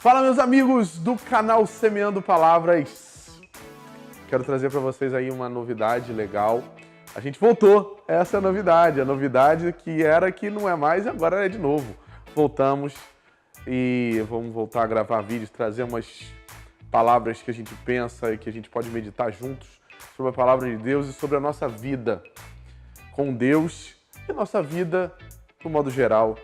Fala, meus amigos do canal Semeando Palavras. Quero trazer para vocês aí uma novidade legal. A gente voltou, essa é a novidade. A novidade que não é mais e agora é de novo. Voltamos e vamos voltar a gravar vídeos, trazer umas palavras que a gente pensa e que a gente pode meditar juntos sobre a palavra de Deus e sobre a nossa vida com Deus e nossa vida no modo geral,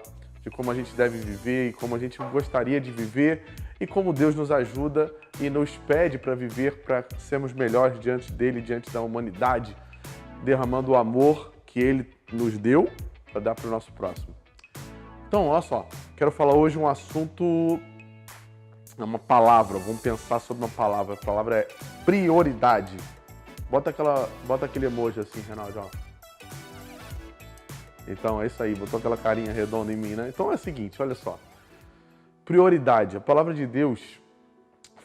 de como a gente deve viver e como a gente gostaria de viver e como Deus nos ajuda e nos pede para viver, para sermos melhores diante dele, diante da humanidade, derramando o amor que ele nos deu para dar para o nosso próximo. Então, olha só, quero falar hoje um assunto, uma palavra, vamos pensar sobre uma palavra. A palavra é prioridade. Bota aquele emoji assim, Reinaldo, ó. Então, é isso aí, botou aquela carinha redonda em mim, né? Então é o seguinte, olha só. Prioridade. A palavra de Deus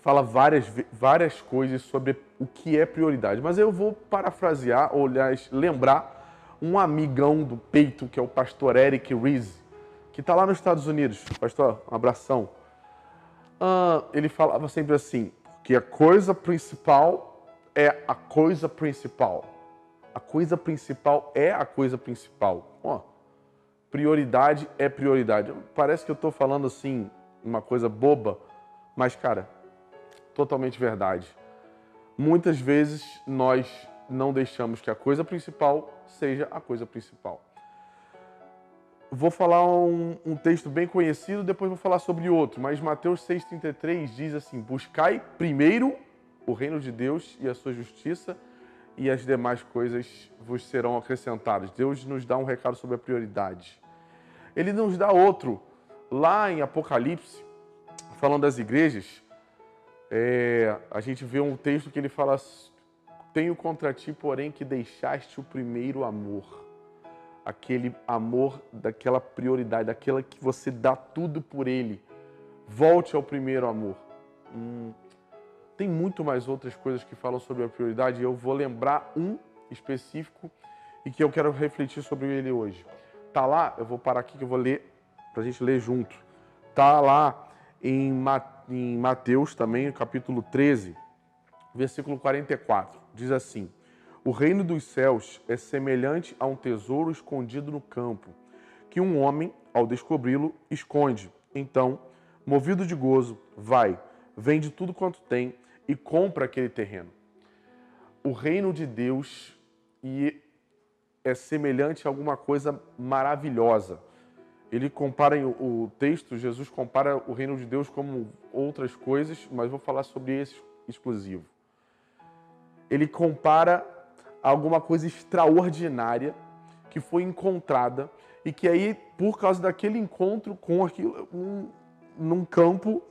fala várias coisas sobre o que é prioridade. Mas eu vou parafrasear, ou aliás, lembrar um amigão do peito, que é o pastor Eric Ries, que está lá nos Estados Unidos. Pastor, um abração. Ele falava sempre assim, que a coisa principal é a coisa principal. A coisa principal é a coisa principal. Ó, prioridade é prioridade. Parece que eu estou falando assim, uma coisa boba, mas, cara, totalmente verdade. Muitas vezes nós não deixamos que a coisa principal seja a coisa principal. Vou falar um texto bem conhecido, depois vou falar sobre outro, mas Mateus 6,33 diz assim, buscai primeiro o reino de Deus e a sua justiça, e as demais coisas vos serão acrescentadas. Deus nos dá um recado sobre a prioridade. Ele nos dá outro, lá em Apocalipse, falando das igrejas, a gente vê um texto que ele fala, tenho contra ti, porém, que deixaste o primeiro amor. Aquele amor daquela prioridade, daquela que você dá tudo por ele. Volte ao primeiro amor. Tem muito mais outras coisas que falam sobre a prioridade e eu vou lembrar um específico e que eu quero refletir sobre ele hoje. Tá lá, eu vou parar aqui que eu vou ler, pra gente ler junto. Tá lá em Mateus também, capítulo 13, versículo 44. Diz assim, o reino dos céus é semelhante a um tesouro escondido no campo, que um homem, ao descobri-lo, esconde. Então, movido de gozo, vai, vende tudo quanto tem e compra aquele terreno. O reino de Deus é semelhante a alguma coisa maravilhosa. Ele compara o texto, Jesus compara o reino de Deus como outras coisas, mas vou falar sobre esse exclusivo. Ele compara alguma coisa extraordinária que foi encontrada e que aí, por causa daquele encontro com aquilo, num campo,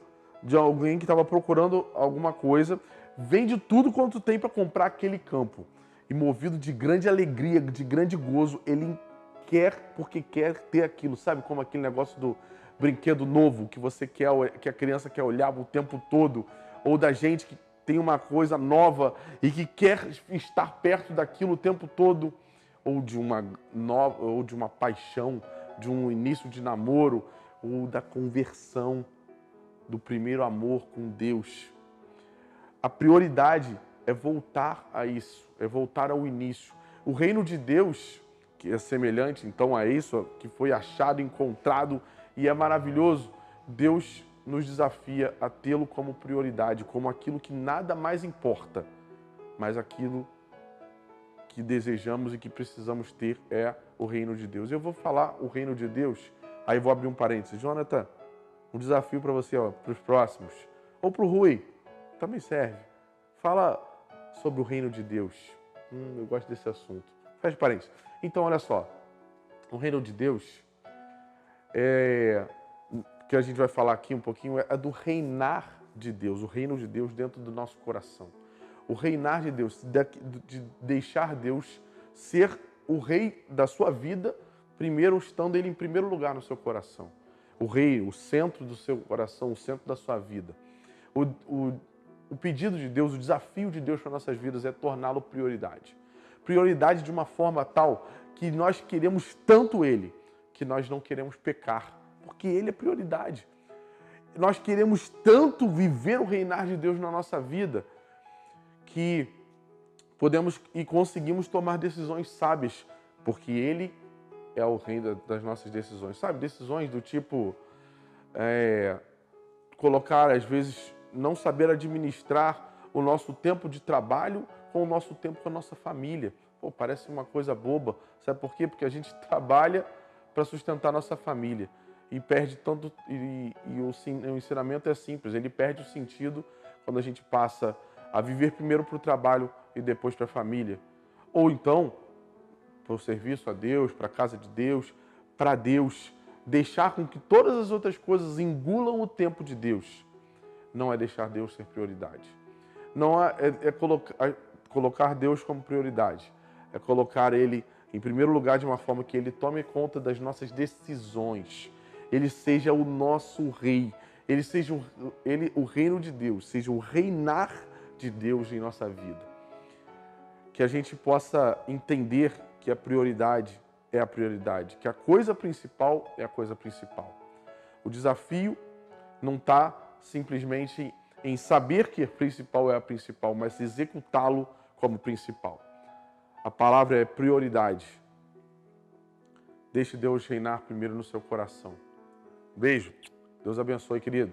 de alguém que estava procurando alguma coisa, vende tudo quanto tem para comprar aquele campo. E movido de grande alegria, de grande gozo, ele quer porque quer ter aquilo. Sabe como aquele negócio do brinquedo novo que você quer, que a criança quer olhar o tempo todo, ou da gente que tem uma coisa nova e que quer estar perto daquilo o tempo todo, ou de uma paixão, de um início de namoro, ou da conversão, do primeiro amor com Deus. A prioridade é voltar a isso, é voltar ao início. O reino de Deus, que é semelhante então a isso, que foi achado, encontrado e é maravilhoso, Deus nos desafia a tê-lo como prioridade, como aquilo que nada mais importa, mas aquilo que desejamos e que precisamos ter é o reino de Deus. Eu vou falar o reino de Deus, aí vou abrir um parênteses. Jonathan, um desafio para você, para os próximos. Ou para o Rui, também serve. Fala sobre o reino de Deus. Eu gosto desse assunto. Fecha parênteses. Então, olha só. O reino de Deus, que a gente vai falar aqui um pouquinho, é do reinar de Deus. O reino de Deus dentro do nosso coração. O reinar de Deus, de deixar Deus ser o rei da sua vida, primeiro estando ele em primeiro lugar no seu coração. O rei, o centro do seu coração, o centro da sua vida. O pedido de Deus, o desafio de Deus para nossas vidas é torná-lo prioridade. Prioridade de uma forma tal que nós queremos tanto Ele, que nós não queremos pecar, porque Ele é prioridade. nós queremos tanto viver o reinar de Deus na nossa vida que podemos e conseguimos tomar decisões sábias, porque Ele é o rei das nossas decisões. Sabe, decisões do tipo colocar, às vezes, não saber administrar o nosso tempo de trabalho com o nosso tempo com a nossa família. Pô, parece uma coisa boba. Sabe por quê? Porque a gente trabalha para sustentar a nossa família e perde tanto. O ensinamento é simples, ele perde o sentido quando a gente passa a viver primeiro para o trabalho e depois para a família. Ou então, para o serviço a Deus, para a casa de Deus, para Deus, deixar com que todas as outras coisas engulam o tempo de Deus. Não é deixar Deus ser prioridade. Não colocar Deus como prioridade. É colocar Ele em primeiro lugar de uma forma que Ele tome conta das nossas decisões. Ele seja o nosso rei. Ele seja o reino de Deus, seja o reinar de Deus em nossa vida. Que a gente possa entender que a prioridade é a prioridade, que a coisa principal é a coisa principal. O desafio não está simplesmente em saber que a principal é a principal, mas executá-lo como principal. A palavra é prioridade. Deixe Deus reinar primeiro no seu coração. Beijo. Deus abençoe, querido.